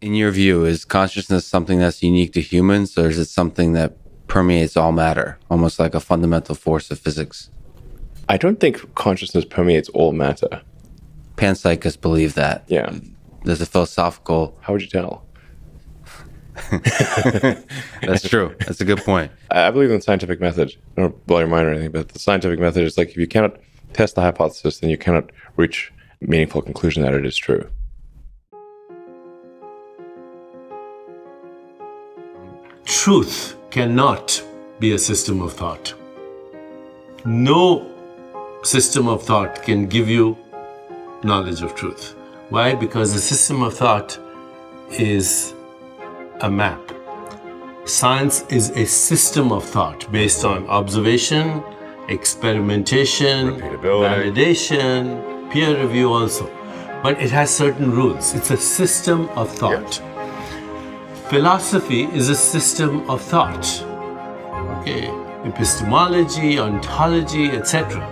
In your view, is consciousness something that's unique to humans, or is it something that permeates all matter, almost like a fundamental force of physics? I don't think consciousness permeates all matter. Panpsychists believe that. Yeah. There's a philosophical... How would you tell? That's true. That's a good point. I believe in the scientific method. I don't blow your mind or anything, but the scientific method is like, if you cannot test the hypothesis, then you cannot reach a meaningful conclusion that it is true. Truth cannot be a system of thought. No system of thought can give you knowledge of truth. Why? Because a system of thought is a map. Science is a system of thought based on observation, experimentation, validation, peer review also. But it has certain rules. It's a system of thought. Philosophy is a system of thought. Okay, epistemology, ontology, etc.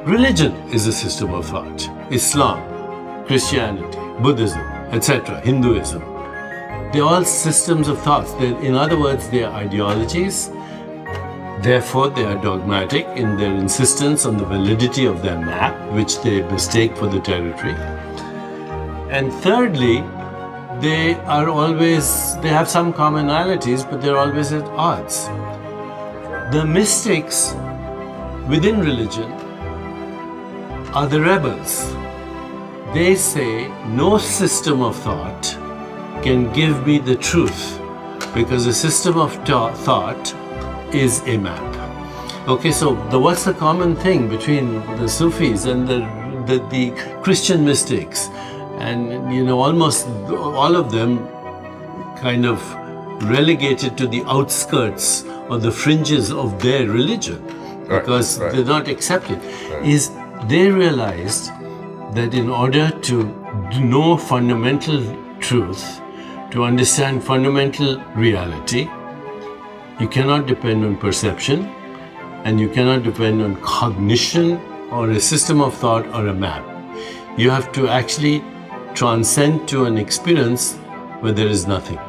Religion is a system of thought. Islam, Christianity, Buddhism, etc., Hinduism. They're all systems of thoughts. In other words, they are ideologies. Therefore, they are dogmatic in their insistence on the validity of their map, which they mistake for the territory. And thirdly, they have some commonalities, but they're always at odds. The mystics within religion are the rebels. They say no system of thought can give me the truth, because a system of thought is a map. Okay, so what's the common thing between the Sufis and the Christian mystics? And, almost all of them kind of relegated to the outskirts or the fringes of their religion because they're not accepted, is they realized that in order to know fundamental truth, to understand fundamental reality, you cannot depend on perception, and you cannot depend on cognition or a system of thought or a map. You have to actually transcend to an experience where there is nothing.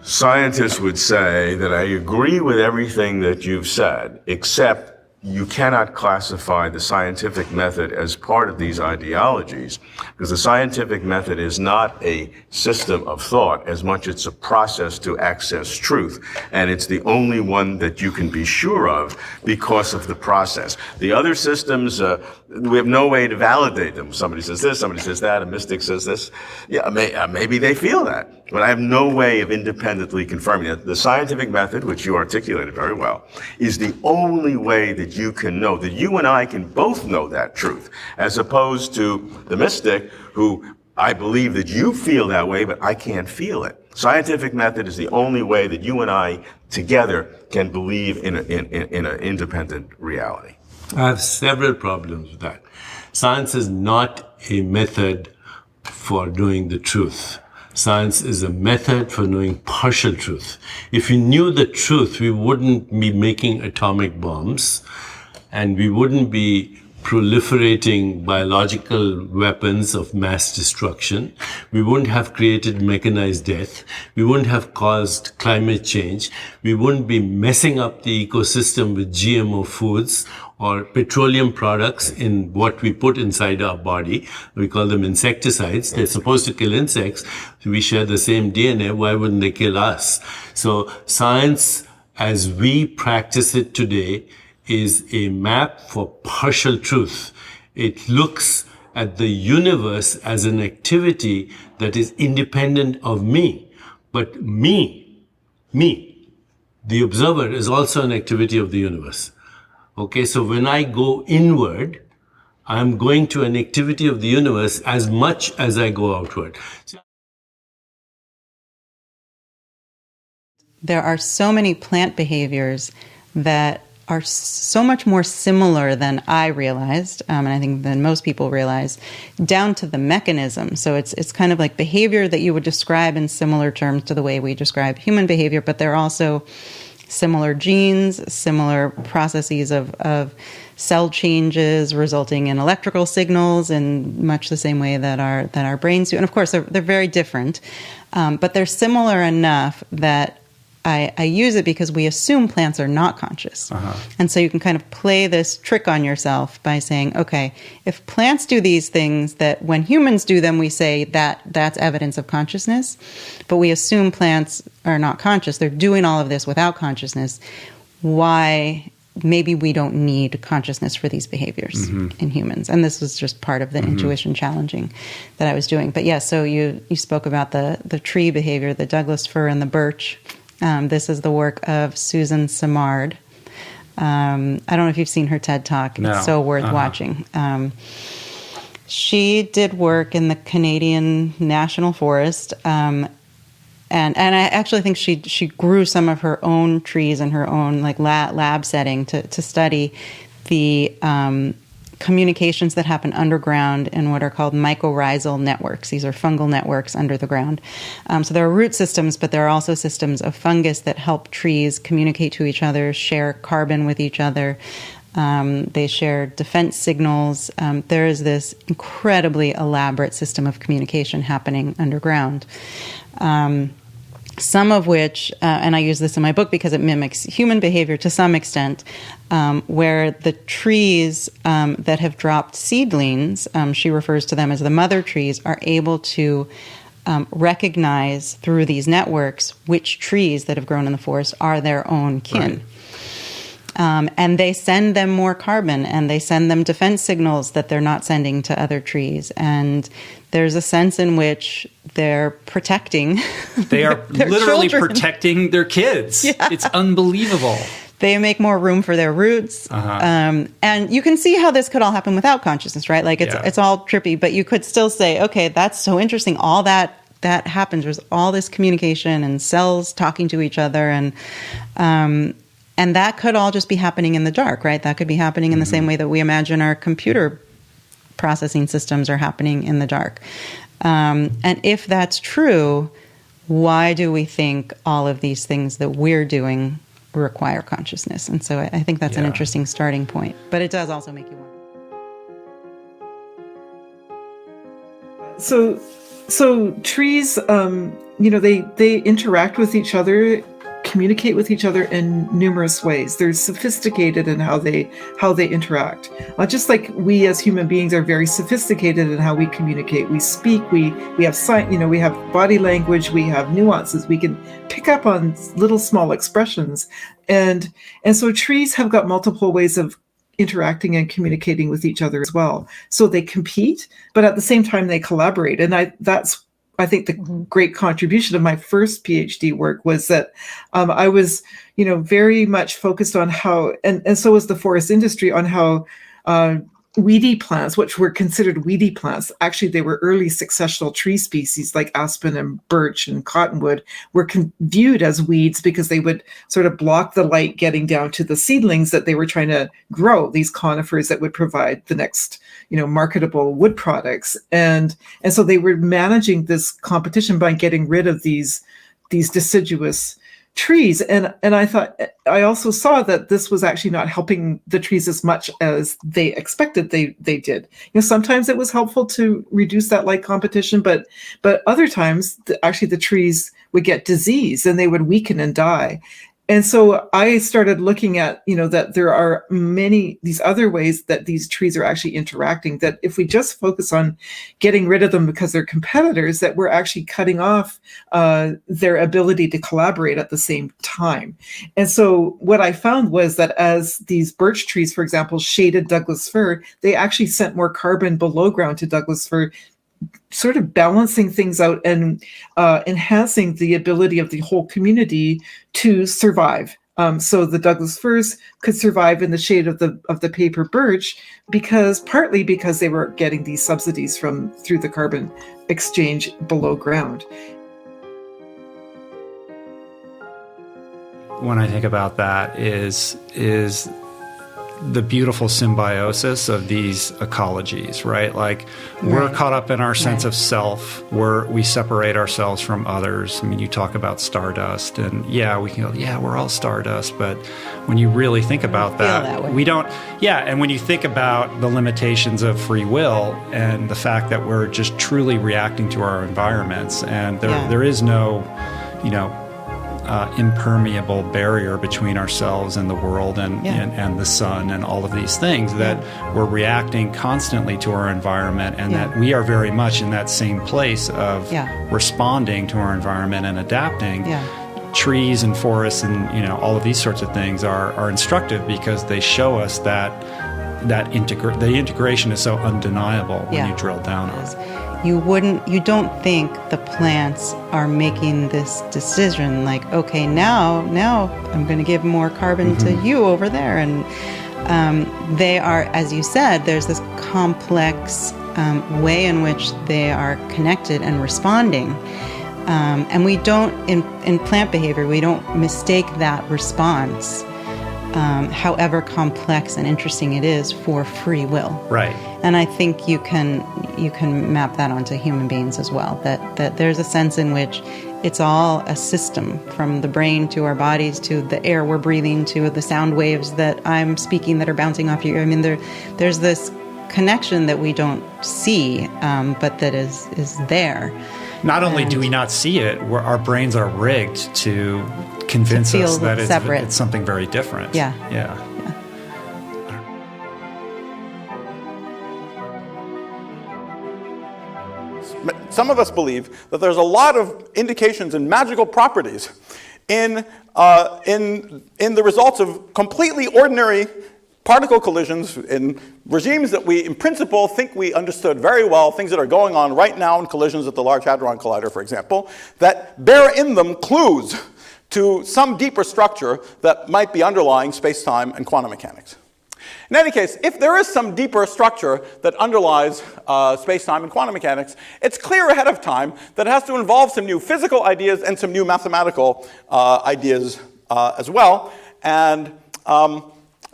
Scientists would say that I agree with everything that you've said, except you cannot classify the scientific method as part of these ideologies, because the scientific method is not a system of thought as much as it's a process to access truth. And it's the only one that you can be sure of because of the process. The other systems, we have no way to validate them. Somebody says this, somebody says that, a mystic says this. Yeah, maybe they feel that, but I have no way of independently confirming it. The scientific method, which you articulated very well, is the only way that you can know, that you and I can both know that truth, as opposed to the mystic who, I believe that you feel that way, but I can't feel it. Scientific method is the only way that you and I together can believe in an independent reality. I have several problems with that. Science is not a method for knowing the truth. Science is a method for knowing partial truth. If we knew the truth, we wouldn't be making atomic bombs, and we wouldn't be proliferating biological weapons of mass destruction. We wouldn't have created mechanized death. We wouldn't have caused climate change. We wouldn't be messing up the ecosystem with GMO foods or petroleum products in what we put inside our body. We call them insecticides. They're supposed to kill insects. We share the same DNA. Why wouldn't they kill us? So science, as we practice it today, is a map for partial truth. It looks at the universe as an activity that is independent of me. But me, the observer, is also an activity of the universe. Okay, so when I go inward, I'm going to an activity of the universe as much as I go outward. There are so many plant behaviors that are so much more similar than I realized, and I think than most people realize, down to the mechanism. So it's kind of like behavior that you would describe in similar terms to the way we describe human behavior, but they're also similar genes, similar processes of cell changes resulting in electrical signals in much the same way that our brains do. And of course, they're very different, but they're similar enough that I use it because we assume plants are not conscious. And so you can kind of play this trick on yourself by saying, okay, if plants do these things that when humans do them, we say that that's evidence of consciousness, but we assume plants are not conscious. They're doing all of this without consciousness. Why? Maybe we don't need consciousness for these behaviors in humans. And this was just part of the intuition challenging that I was doing. But yeah, so you spoke about the tree behavior, the Douglas fir and the birch. This is the work of Susan Simard. I don't know if you've seen her TED Talk. No. It's so worth watching. She did work in the Canadian National Forest, and I actually think she grew some of her own trees in her own like lab setting to study the communications that happen underground in what are called mycorrhizal networks. These are fungal networks under the ground. So there are root systems, but there are also systems of fungus that help trees communicate to each other, share carbon with each other. They share defense signals. There is this incredibly elaborate system of communication happening underground. Some of which, and I use this in my book because it mimics human behavior to some extent, where the trees that have dropped seedlings, she refers to them as the mother trees, are able to recognize through these networks which trees that have grown in the forest are their own kin. And they send them more carbon, and they send them defense signals that they're not sending to other trees. And there's a sense in which they're protecting They are their literally children. Protecting their kids. Yeah. It's unbelievable. They make more room for their roots. And you can see how this could all happen without consciousness, right? Like it's all trippy, but you could still say, okay, that's so interesting. All that happens. There's all this communication and cells talking to each other, and that could all just be happening in the dark, right? That could be happening in the same way that we imagine our computer processing systems are happening in the dark. And if that's true, why do we think all of these things that we're doing require consciousness? And so I think that's an interesting starting point. But it does also make you wonder. So trees, they interact with each other, communicate with each other in numerous ways. They're sophisticated in how they interact. Just like we as human beings are very sophisticated in how we communicate. We speak. We have we have body language. We have nuances. We can pick up on little small expressions, and so trees have got multiple ways of interacting and communicating with each other as well. So they compete, but at the same time they collaborate. And I think the great contribution of my first PhD work was that I was, very much focused on how, and so was the forest industry, on how weedy plants, which were considered weedy plants, actually they were early successional tree species like aspen and birch and cottonwood, were viewed as weeds because they would sort of block the light getting down to the seedlings that they were trying to grow, these conifers that would provide the next marketable wood products. And so they were managing this competition by getting rid of these deciduous trees. And I also saw that this was actually not helping the trees as much as they expected they did. Sometimes it was helpful to reduce that light competition, but other times actually the trees would get disease and they would weaken and die. And so I started looking at, that there are these other ways that these trees are actually interacting, that if we just focus on getting rid of them because they're competitors, that we're actually cutting off their ability to collaborate at the same time. And so what I found was that as these birch trees, for example, shaded Douglas fir, they actually sent more carbon below ground to Douglas fir, sort of balancing things out and enhancing the ability of the whole community to survive. So the Douglas firs could survive in the shade of the paper birch partly because they were getting these subsidies through the carbon exchange below ground. When I think about that is the beautiful symbiosis of these ecologies, right? Like we're Right. caught up in our sense Right. of self, we separate ourselves from others. I mean, you talk about stardust, and yeah, we can go, yeah, we're all stardust, but when you really think about that way. we don't, yeah, and when you think about the limitations of free will and the fact that we're just truly reacting to our environments, and there is no, impermeable barrier between ourselves and the world and the sun and all of these things, that we're reacting constantly to our environment, and that we are very much in that same place of responding to our environment and adapting. Trees and forests and all of these sorts of things are instructive because they show us that the integration is so undeniable when you drill down on it. You don't think the plants are making this decision like, okay, now I'm going to give more carbon to you over there. And they are, as you said, there's this complex way in which they are connected and responding. And we don't, in plant behavior, we don't mistake that response, however complex and interesting it is, for free will. Right. And I think you can map that onto human beings as well, that there's a sense in which it's all a system, from the brain to our bodies to the air we're breathing to the sound waves that I'm speaking that are bouncing off you. I mean, there's this connection that we don't see, but that is there. Not only do we not see it, our brains are rigged to convince To feel us that separate. it's something very different. Yeah. Some of us believe that there's a lot of indications and magical properties in the results of completely ordinary particle collisions in regimes that we, in principle, think we understood very well, things that are going on right now in collisions at the Large Hadron Collider, for example, that bear in them clues to some deeper structure that might be underlying space-time and quantum mechanics. In any case, if there is some deeper structure that underlies space-time and quantum mechanics, it's clear ahead of time that it has to involve some new physical ideas and some new mathematical ideas as well. And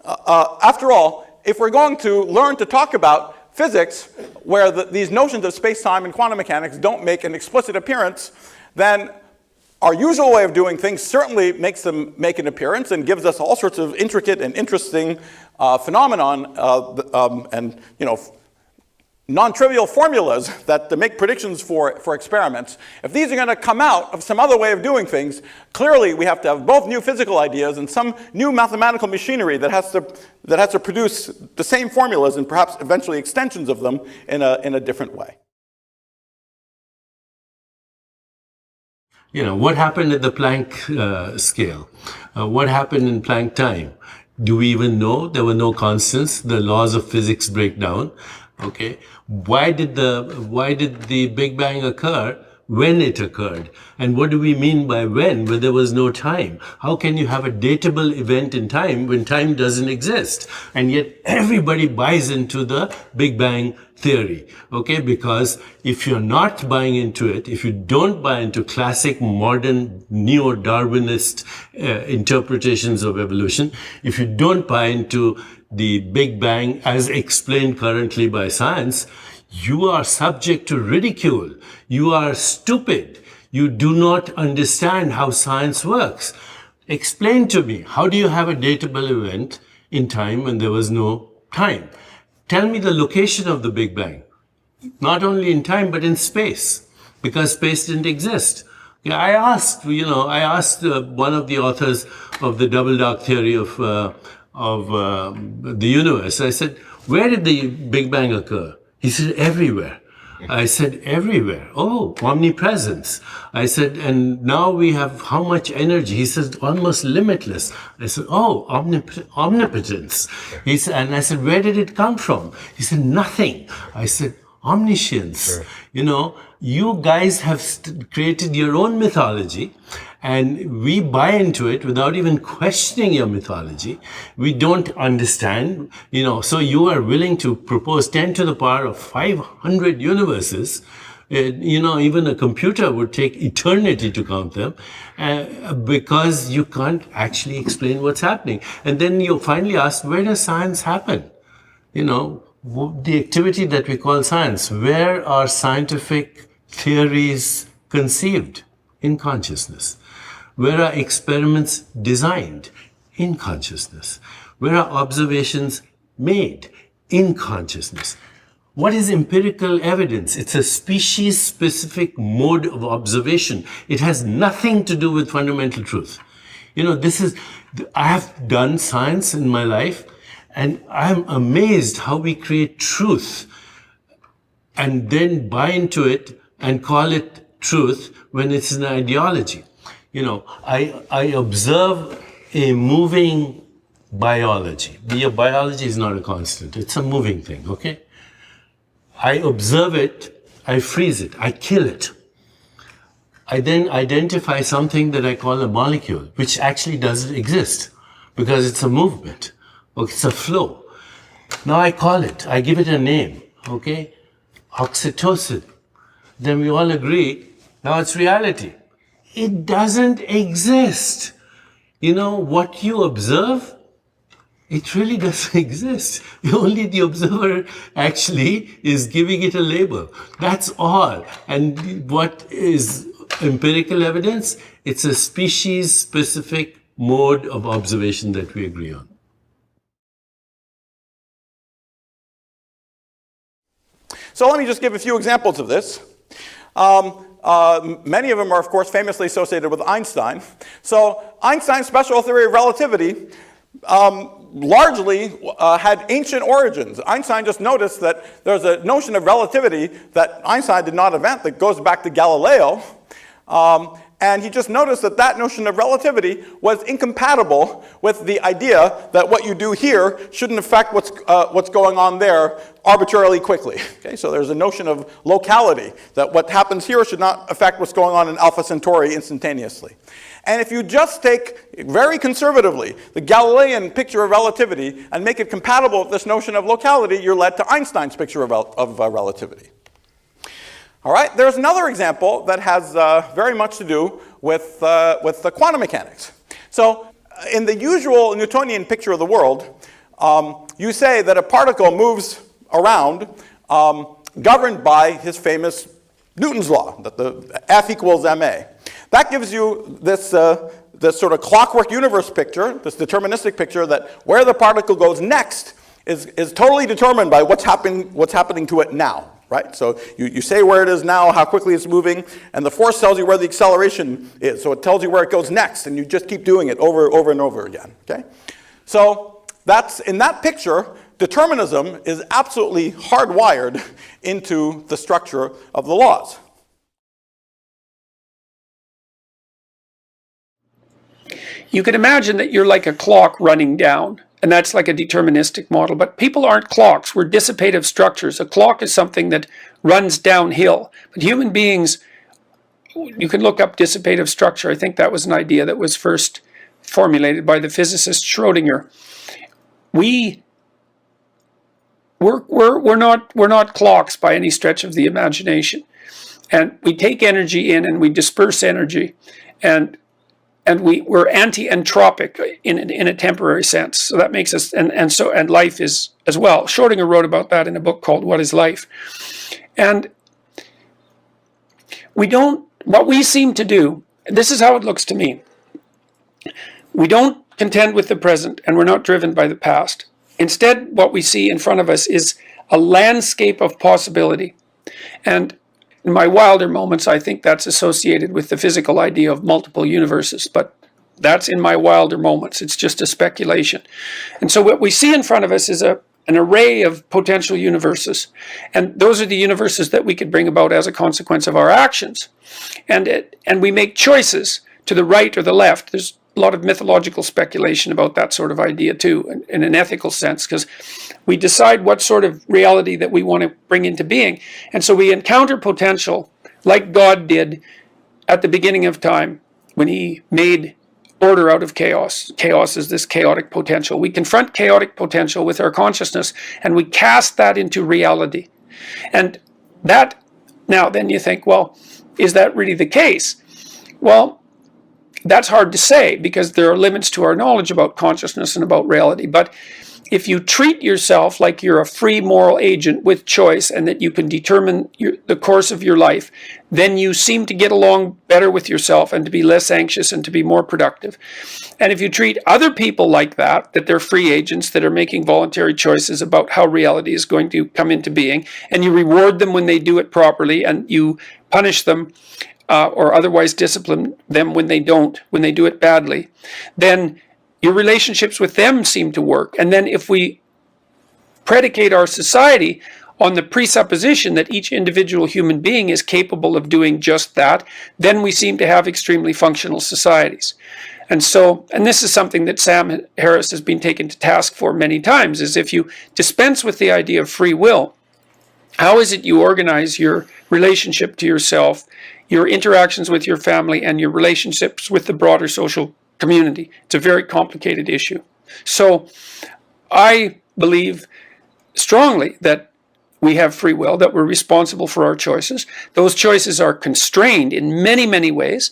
after all, if we're going to learn to talk about physics where these notions of space-time and quantum mechanics don't make an explicit appearance, then our usual way of doing things certainly makes them make an appearance and gives us all sorts of intricate and interesting phenomenon and non-trivial formulas that make predictions for experiments. If these are going to come out of some other way of doing things, clearly we have to have both new physical ideas and some new mathematical machinery that has to produce the same formulas and perhaps eventually extensions of them in a different way. What happened at the Planck scale? What happened in Planck time? Do we even know? There were no constants. The laws of physics break down. Okay. Why did the Big Bang occur? When it occurred? And what do we mean by when there was no time? How can you have a datable event in time when time doesn't exist? And yet everybody buys into the Big Bang theory, okay? Because if you're not buying into it, if you don't buy into classic modern neo-Darwinist interpretations of evolution, if you don't buy into the Big Bang as explained currently by science, you are subject to ridicule. You are stupid. You do not understand how science works. Explain to me, how do you have a datable event in time when there was no time? Tell me the location of the Big Bang, not only in time, but in space, because space didn't exist. Yeah, I asked one of the authors of the double dark theory of the universe. I said, where did the Big Bang occur? He said, everywhere. I said, everywhere. Oh, omnipresence. I said, and now we have how much energy? He said, almost limitless. I said, oh, omnipotence. He said, and I said, where did it come from? He said, nothing. I said, omniscience. Sure. You guys have created your own mythology, and we buy into it without even questioning your mythology. We don't understand, so you are willing to propose 10 to the power of 500 universes Even a computer would take eternity to count them because you can't actually explain what's happening. And then you finally ask, where does science happen? The activity that we call science, where are scientific theories conceived? In consciousness. Where are experiments designed? In consciousness. Where are observations made? In consciousness. What is empirical evidence? It's a species-specific mode of observation. It has nothing to do with fundamental truth. I have done science in my life, and I'm amazed how we create truth and then buy into it and call it truth when it's an ideology. I observe a moving biology. Biology is not a constant. It's a moving thing, okay? I observe it, I freeze it, I kill it. I then identify something that I call a molecule, which actually doesn't exist because it's a movement, or it's a flow. Now I call it, I give it a name, okay? Oxytocin. Then we all agree, now it's reality. It doesn't exist. What you observe, it really doesn't exist. Only the observer actually is giving it a label. That's all. And what is empirical evidence? It's a species-specific mode of observation that we agree on. So let me just give a few examples of this. Many of them are, of course, famously associated with Einstein. So Einstein's special theory of relativity largely had ancient origins. Einstein just noticed that there's a notion of relativity that Einstein did not invent that goes back to Galileo. And he just noticed that that notion of relativity was incompatible with the idea that what you do here shouldn't affect what's going on there arbitrarily quickly. Okay, so there's a notion of locality, that what happens here should not affect what's going on in Alpha Centauri instantaneously. And if you just take, very conservatively, the Galilean picture of relativity and make it compatible with this notion of locality, you're led to Einstein's picture of relativity. All right, there's another example that has very much to do with the quantum mechanics. So in the usual Newtonian picture of the world, you say that a particle moves around governed by his famous Newton's law, that the F equals ma. That gives you this sort of clockwork universe picture, this deterministic picture that where the particle goes next is totally determined by what's happening to it now. Right? So you say where it is now, how quickly it's moving, and the force tells you where the acceleration is. So it tells you where it goes next, and you just keep doing it over and over again. Okay? So that's in that picture, determinism is absolutely hardwired into the structure of the laws. You can imagine that you're like a clock running down. And that's like a deterministic model. But people aren't clocks. We're dissipative structures. A clock is something that runs downhill. But human beings, you can look up dissipative structure. I think that was an idea that was first formulated by the physicist Schrödinger. We're not clocks by any stretch of the imagination. And we take energy in and we disperse energy. And we're anti-entropic in a temporary sense. So that makes us, and life is as well. Schrödinger wrote about that in a book called What is Life? And what we seem to do, this is how it looks to me. We don't contend with the present and we're not driven by the past. Instead, what we see in front of us is a landscape of possibility. And in my wilder moments, I think that's associated with the physical idea of multiple universes, but that's in my wilder moments. It's just a speculation. And so what we see in front of us is an array of potential universes. And those are the universes that we could bring about as a consequence of our actions. And we make choices to the right or the left. There's a lot of mythological speculation about that sort of idea too, in an ethical sense, because we decide what sort of reality that we want to bring into being. And so we encounter potential like God did at the beginning of time when he made order out of chaos. Chaos is this chaotic potential. We confront chaotic potential with our consciousness and we cast that into reality. And that Now, then you think, well, is that really the case? Well, that's hard to say because there are limits to our knowledge about consciousness and about reality. But if you treat yourself like you're a free moral agent with choice and that you can determine the course of your life, then you seem to get along better with yourself and to be less anxious and to be more productive. And if you treat other people like that they're free agents that are making voluntary choices about how reality is going to come into being, and you reward them when they do it properly and you punish them or otherwise discipline them when they don't, when they do it badly, then your relationships with them seem to work. And then if we predicate our society on the presupposition that each individual human being is capable of doing just that, then we seem to have extremely functional societies. And this is something that Sam Harris has been taken to task for many times, is if you dispense with the idea of free will, how is it you organize your relationship to yourself, your interactions with your family, and your relationships with the broader social community? It's a very complicated issue. So I believe strongly that we have free will, that we're responsible for our choices. Those choices are constrained in many, many ways.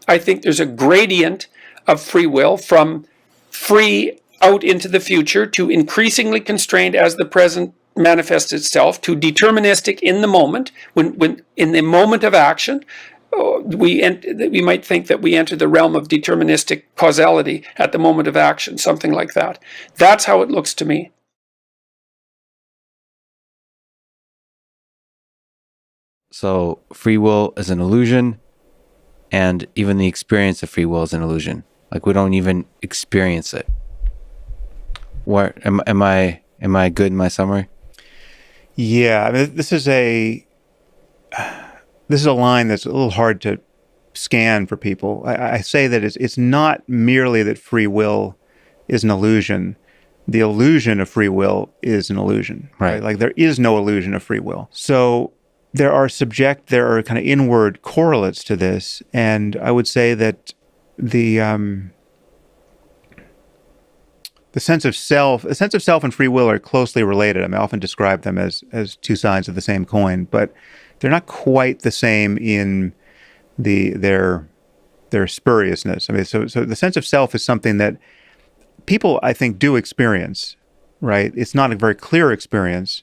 I think there's a gradient of free will from free out into the future to increasingly constrained as the present manifests itself to deterministic in the moment, when in the moment of action. We might think that we enter the realm of deterministic causality at the moment of action, something like that. That's how it looks to me. So free will is an illusion, and even the experience of free will is an illusion. Like, we don't even experience it. Where am I good in my summary? Yeah, I mean, this is a line that's a little hard to scan for people. I say that it's not merely that free will is an illusion. The illusion of free will is an illusion, right? Like, there is no illusion of free will. So there are kind of inward correlates to this, and I would say that the sense of self and free will are closely related. I mean, I often describe them as two sides of the same coin, but they're not quite the same in their spuriousness. I mean, so the sense of self is something that people, I think, do experience, right? It's not a very clear experience,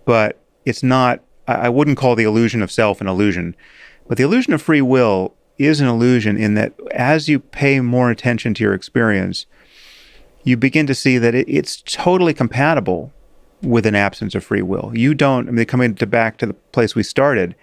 but it's not, I wouldn't call the illusion of self an illusion, but the illusion of free will is an illusion in that as you pay more attention to your experience, you begin to see that it's totally compatible with an absence of free will. You don't, I mean, coming back to the place we started,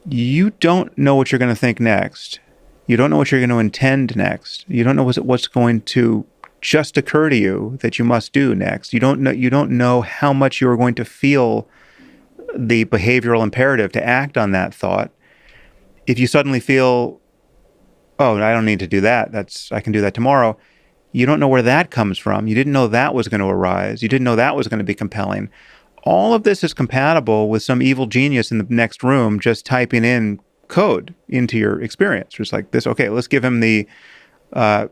you don't know what you're going to think next. You don't know what you're going to intend next. You don't know what's going to just occur to you that you must do next. You don't know how much you're going to feel the behavioral imperative to act on that thought. If you suddenly feel, oh, I don't need to do that. I can do that tomorrow. You don't know where that comes from. You didn't know that was going to arise. You didn't know that was going to be compelling. All of this is compatible with some evil genius in the next room just typing in code into your experience. Just like this, okay, let's give him the, oh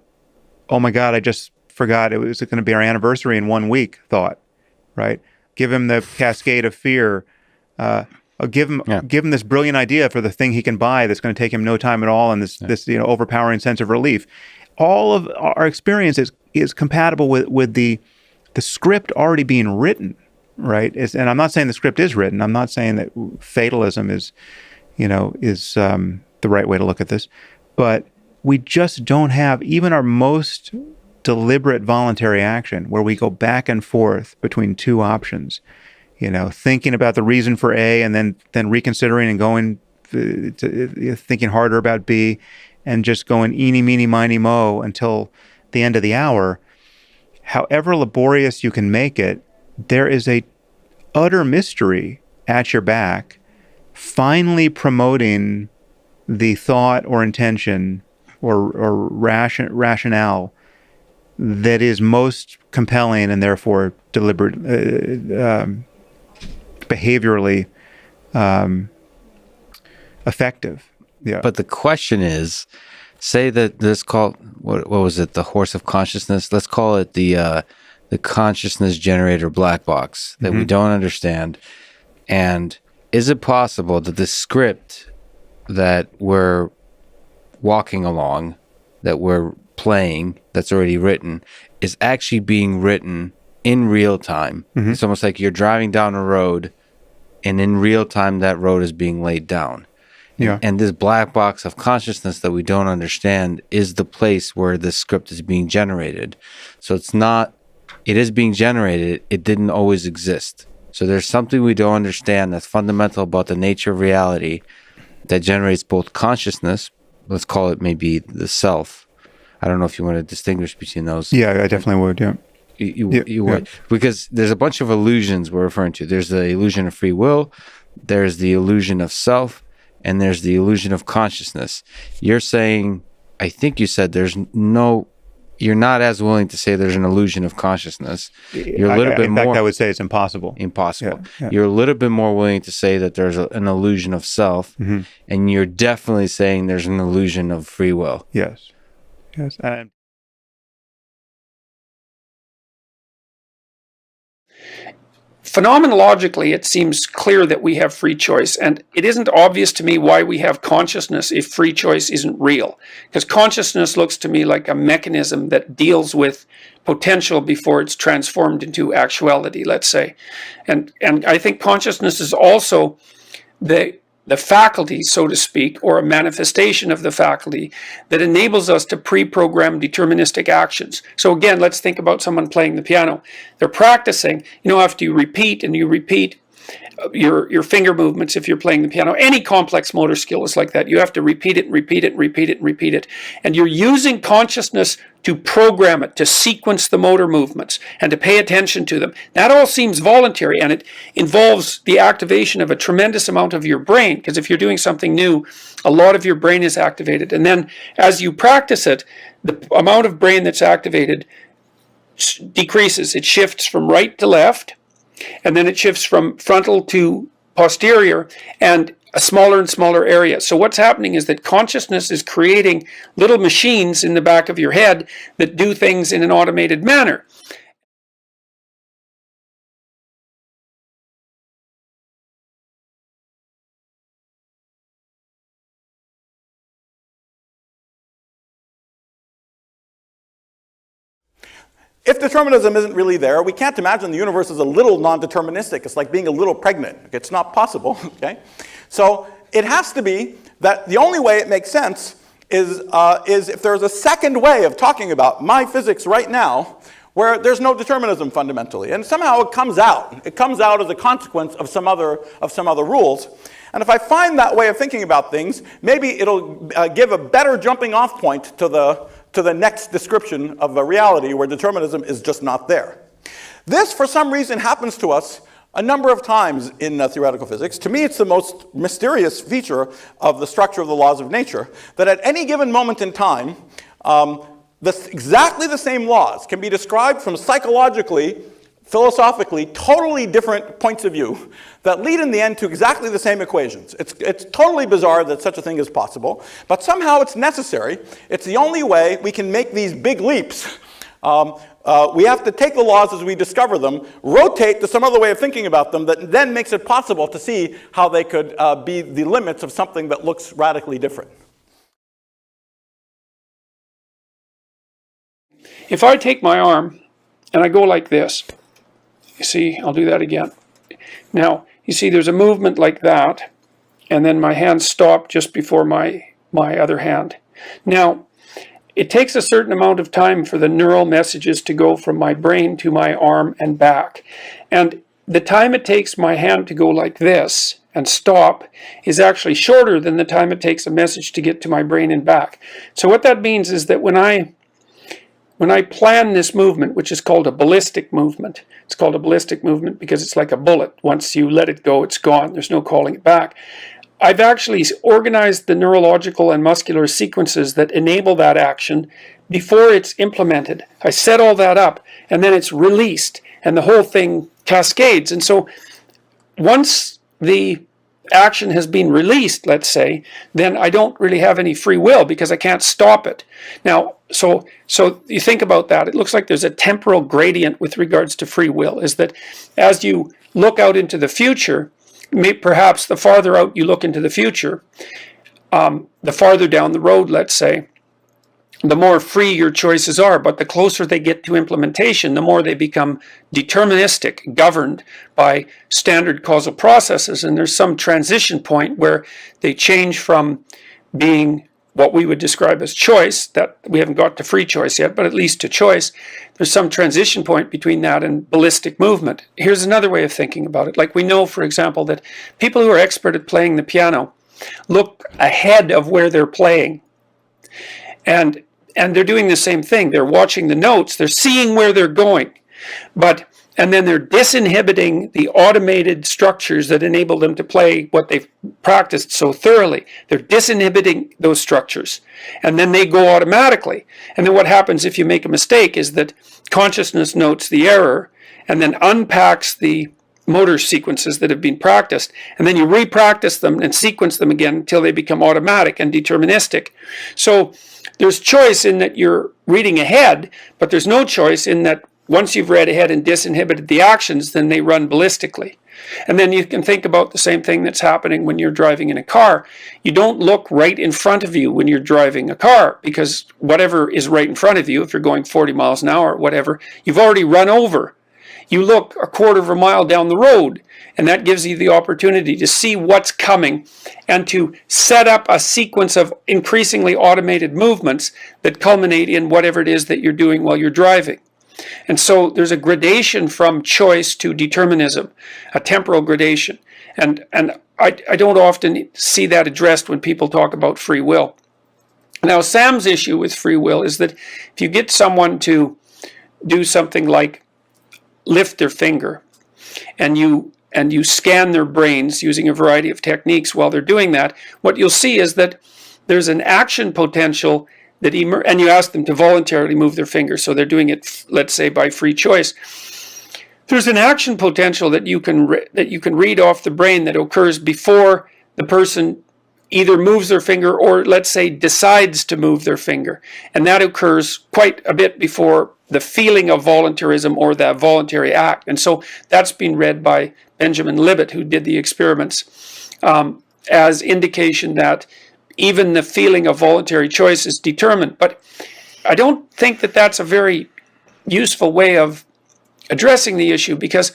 my God, I just forgot it was going to be our anniversary in 1 week thought, right? Give him the cascade of fear. Give him this brilliant idea for the thing he can buy that's going to take him no time at all, and this overpowering sense of relief. All of our experience is compatible with the script already being written, right? And I'm not saying the script is written. I'm not saying that fatalism is the right way to look at this, but we just don't have even our most deliberate voluntary action where we go back and forth between two options, thinking about the reason for A and then reconsidering and going thinking harder about B, and just going eeny, meeny, miny, mo until the end of the hour. However laborious you can make it, there is a utter mystery at your back, finally promoting the thought or intention or rationale that is most compelling and therefore deliberate, behaviorally effective. Yeah. But the question is, say that this call, what was it? The horse of consciousness. Let's call it the consciousness generator black box that we don't understand. And is it possible that the script that we're walking along, that we're playing, that's already written, is actually being written in real time? It's almost like you're driving down a road, and in real time that road is being laid down. Yeah. And this black box of consciousness that we don't understand is the place where the script is being generated. So it is being generated, it didn't always exist. So there's something we don't understand that's fundamental about the nature of reality that generates both consciousness, let's call it maybe the self. I don't know if you want to distinguish between those. Yeah, I definitely would. Yeah. You would. Because there's a bunch of illusions we're referring to. There's the illusion of free will, there's the illusion of self, and there's the illusion of consciousness. You're saying, I think you said you're not as willing to say there's an illusion of consciousness. You're a little bit more. In fact, I would say it's impossible. Impossible. Yeah. You're a little bit more willing to say that there's an illusion of self, and you're definitely saying there's an illusion of free will. Yes. And Phenomenologically, it seems clear that we have free choice, and it isn't obvious to me why we have consciousness if free choice isn't real. Because consciousness looks to me like a mechanism that deals with potential before it's transformed into actuality, let's say. And I think consciousness is also the faculty, so to speak, or a manifestation of the faculty that enables us to pre-program deterministic actions. So again, let's think about someone playing the piano. They're practicing, after you repeat and you repeat your finger movements if you're playing the piano. Any complex motor skill is like that. You have to repeat it and repeat it and repeat it and repeat it. And you're using consciousness to program it, to sequence the motor movements, and to pay attention to them. That all seems voluntary, and it involves the activation of a tremendous amount of your brain, because if you're doing something new, a lot of your brain is activated. And then as you practice it, the amount of brain that's activated decreases. It shifts from right to left, and then it shifts from frontal to posterior, and a smaller and smaller area. So what's happening is that consciousness is creating little machines in the back of your head that do things in an automated manner. If determinism isn't really there, we can't imagine the universe is a little non-deterministic. It's like being a little pregnant. It's not possible, okay? So it has to be that the only way it makes sense is if there's a second way of talking about my physics right now where there's no determinism fundamentally. And somehow it comes out. It comes out as a consequence of some other rules. And if I find that way of thinking about things, maybe it'll give a better jumping off point to the next description of a reality where determinism is just not there. This, for some reason, happens to us a number of times in theoretical physics. To me, it's the most mysterious feature of the structure of the laws of nature, that at any given moment in time, exactly the same laws can be described from psychologically, philosophically, totally different points of view that lead in the end to exactly the same equations. It's totally bizarre that such a thing is possible, but somehow it's necessary. It's the only way we can make these big leaps. We have to take the laws as we discover them, rotate to some other way of thinking about them that then makes it possible to see how they could be the limits of something that looks radically different. If I take my arm and I go like this, you see, I'll do that again. Now, you see there's a movement like that, and then my hands stop just before my other hand. Now, it takes a certain amount of time for the neural messages to go from my brain to my arm and back. And the time it takes my hand to go like this and stop is actually shorter than the time it takes a message to get to my brain and back. So what that means is that when I plan this movement, which is called a ballistic movement, it's called a ballistic movement because it's like a bullet. Once you let it go, it's gone. There's no calling it back. I've actually organized the neurological and muscular sequences that enable that action before it's implemented. I set all that up, and then it's released, and the whole thing cascades. And so once the action has been released, let's say, then I don't really have any free will because I can't stop it. Now, so you think about that. It looks like there's a temporal gradient with regards to free will, is that as you look out into the future, perhaps the farther out you look into the future, the farther down the road, let's say, the more free your choices are, but the closer they get to implementation, the more they become deterministic, governed by standard causal processes. And there's some transition point where they change from being what we would describe as choice, that we haven't got to free choice yet, but at least to choice. There's some transition point between that and ballistic movement. Here's another way of thinking about it. Like we know, for example, that people who are expert at playing the piano look ahead of where they're playing. And they're doing the same thing. They're watching the notes. They're seeing where they're going. And then they're disinhibiting the automated structures that enable them to play what they've practiced so thoroughly. They're disinhibiting those structures. And then they go automatically. And then what happens if you make a mistake is that consciousness notes the error and then unpacks the motor sequences that have been practiced. And then you re-practice them and sequence them again until they become automatic and deterministic. So there's choice in that you're reading ahead, but there's no choice in that once you've read ahead and disinhibited the actions, then they run ballistically. And then you can think about the same thing that's happening when you're driving in a car. You don't look right in front of you when you're driving a car, because whatever is right in front of you, if you're going 40 miles an hour or whatever, you've already run over. You look a quarter of a mile down the road, and that gives you the opportunity to see what's coming and to set up a sequence of increasingly automated movements that culminate in whatever it is that you're doing while you're driving. And so there's a gradation from choice to determinism, a temporal gradation. And I don't often see that addressed when people talk about free will. Now, Sam's issue with free will is that if you get someone to do something like lift their finger and you scan their brains using a variety of techniques while they're doing that, what you'll see is that there's an action potential that and you ask them to voluntarily move their finger, so they're doing it, let's say, by free choice. There's an action potential that you can read off the brain that occurs before the person either moves their finger or, let's say, decides to move their finger. And that occurs quite a bit before the feeling of voluntarism or that voluntary act. And so that's been read by Benjamin Libet, who did the experiments, as indication that even the feeling of voluntary choice is determined. But I don't think that that's a very useful way of addressing the issue, because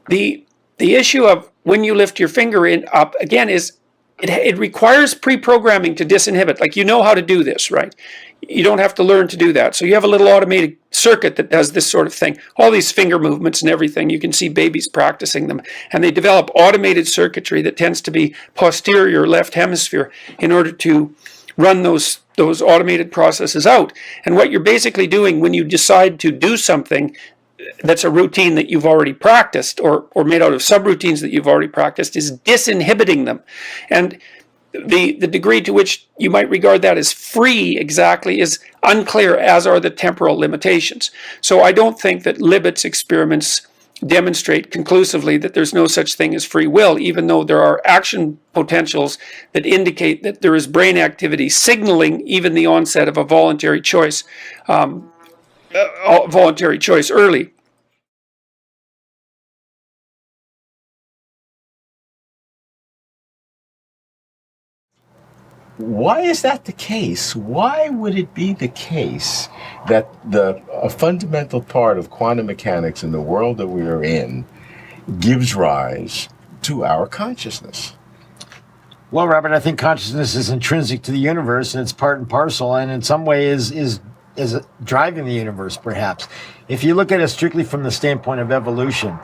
the issue of when you lift your finger up, again, is it requires pre-programming to disinhibit. Like, you know how to do this, right? You don't have to learn to do that. So you have a little automated circuit that does this sort of thing. All these finger movements and everything, you can see babies practicing them. And they develop automated circuitry that tends to be posterior left hemisphere in order to run those automated processes out. And what you're basically doing when you decide to do something that's a routine that you've already practiced or made out of subroutines that you've already practiced is disinhibiting them. And the degree to which you might regard that as free exactly is unclear, as are the temporal limitations. So I don't think that Libet's experiments demonstrate conclusively that there's no such thing as free will, even though there are action potentials that indicate that there is brain activity signaling even the onset of a voluntary choice early. Why is that the case? Why would it be the case that a fundamental part of quantum mechanics in the world that we are in gives rise to our consciousness? Well, Robert, I think consciousness is intrinsic to the universe, and it's part and parcel, and in some way is driving the universe, perhaps. If you look at it strictly from the standpoint of evolution,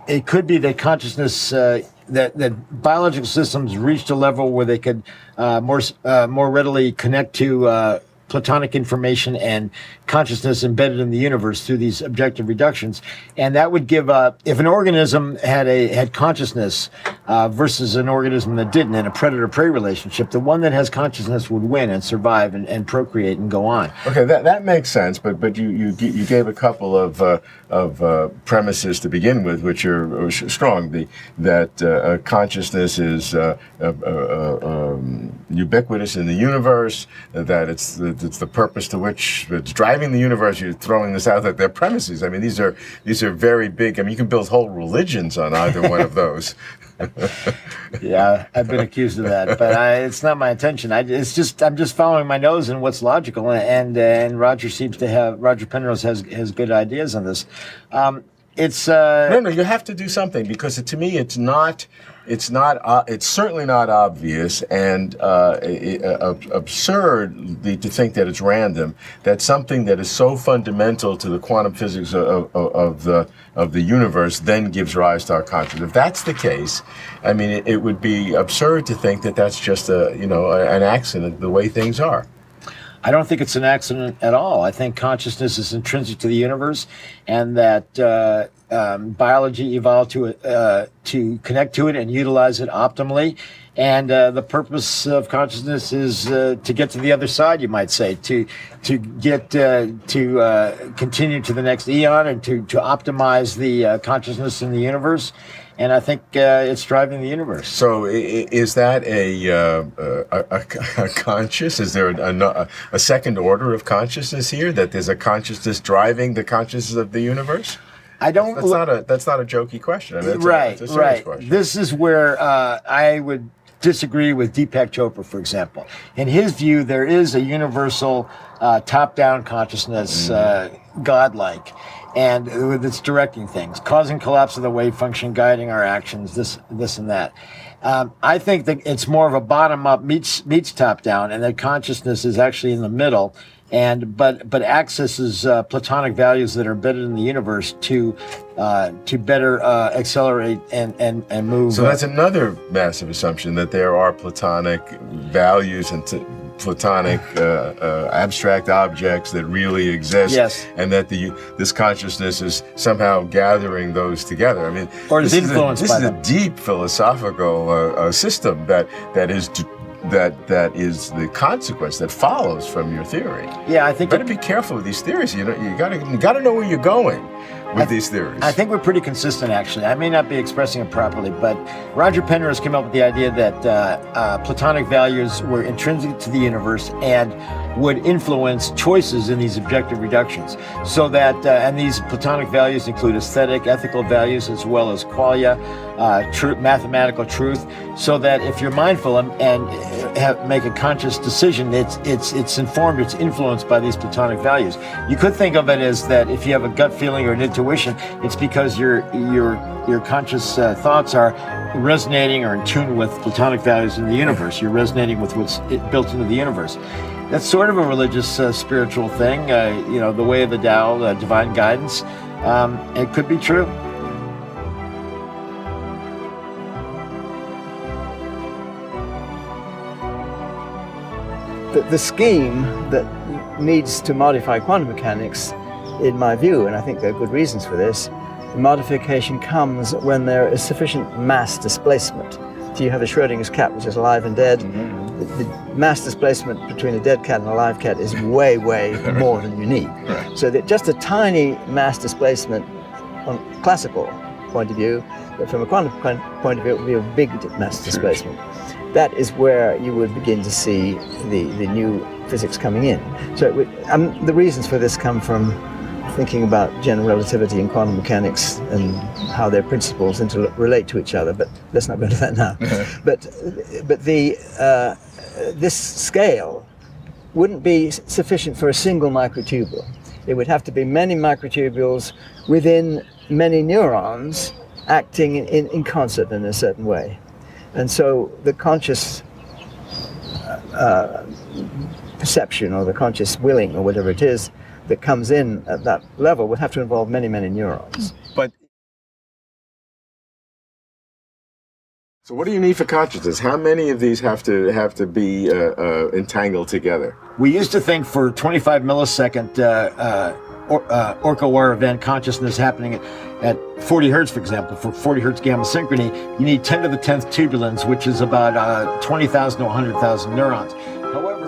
it could be that consciousness, that biological systems reached a level where they could more readily connect to Platonic information and consciousness embedded in the universe through these objective reductions, and that would give if an organism had consciousness versus an organism that didn't, in a predator-prey relationship, the one that has consciousness would win and survive and procreate and go on. Okay, that makes sense, but you gave a couple of premises to begin with, which are strong. That consciousness is ubiquitous in the universe, that it's the purpose to which it's driving the universe. You're throwing this out at their premises. I mean, these are very big. I mean, you can build whole religions on either one of those. Yeah, I've been accused of that, but it's not my intention. I'm just following my nose and what's logical, and Roger Penrose has good ideas on this. No, you have to do something, because to me it's certainly not obvious and absurd to think that it's random, that something that is so fundamental to the quantum physics of the universe then gives rise to our consciousness. If that's the case, I mean, it would be absurd to think that that's just an accident, the way things are. I don't think it's an accident at all. I think consciousness is intrinsic to the universe, and that biology evolved to connect to it and utilize it optimally. And the purpose of consciousness is to get to the other side, you might say, to get to continue to the next eon, and to optimize the consciousness in the universe. And I think it's driving the universe. So is that a conscious? Is there a second order of consciousness here? That there's a consciousness driving the consciousness of the universe? I don't. That's not a jokey question. I mean, it's a serious right. question. This is where I would disagree with Deepak Chopra, for example. In his view, there is a universal top-down consciousness, godlike, and with its directing things, causing collapse of the wave function, guiding our actions, this and that. I think that it's more of a bottom-up meets top-down, and that consciousness is actually in the middle, but accesses platonic values that are embedded in the universe to better accelerate and move. So that's another massive assumption, that there are platonic values and platonic abstract objects that really exist, yes, and that this consciousness is somehow gathering those together. I mean, or is influenced by them. This is a deep philosophical system that is the consequence that follows from your theory. Yeah, I think you better be careful with these theories. You gotta know where you're going with these theories. I think we're pretty consistent, actually. I may not be expressing it properly, but Roger Penrose came up with the idea that platonic values were intrinsic to the universe and would influence choices in these objective reductions. So that, and these platonic values include aesthetic, ethical values, as well as qualia, mathematical truth. So that if you're mindful and make a conscious decision, it's informed, it's influenced by these platonic values. You could think of it as that if you have a gut feeling or an intuition, it's because your conscious thoughts are resonating or in tune with platonic values in the universe. You're resonating with what's built into the universe. That's sort of a religious, spiritual thing, the way of the Tao, divine guidance. It could be true. The scheme that needs to modify quantum mechanics, in my view, and I think there are good reasons for this, the modification comes when there is sufficient mass displacement. So you have a Schrodinger's cat, which is alive and dead. The mass displacement between a dead cat and a live cat is way, way more than unique. Right. So that just a tiny mass displacement on a classical point of view, but from a quantum point of view, it would be a big mass displacement. That is where you would begin to see the new physics coming in. So the reasons for this come from thinking about general relativity and quantum mechanics and how their principles relate to each other, but let's not go into that now. But this scale wouldn't be sufficient for a single microtubule. It would have to be many microtubules within many neurons acting in concert in a certain way. And so the conscious perception or the conscious willing or whatever it is that comes in at that level would have to involve many, many neurons. So what do you need for consciousness? How many of these have to be entangled together? We used to think for 25 millisecond Orca-Wire event consciousness happening at 40 hertz, for example, for 40 hertz gamma synchrony, you need 10 to the 10th tubulins, which is about 20,000 to 100,000 neurons. However,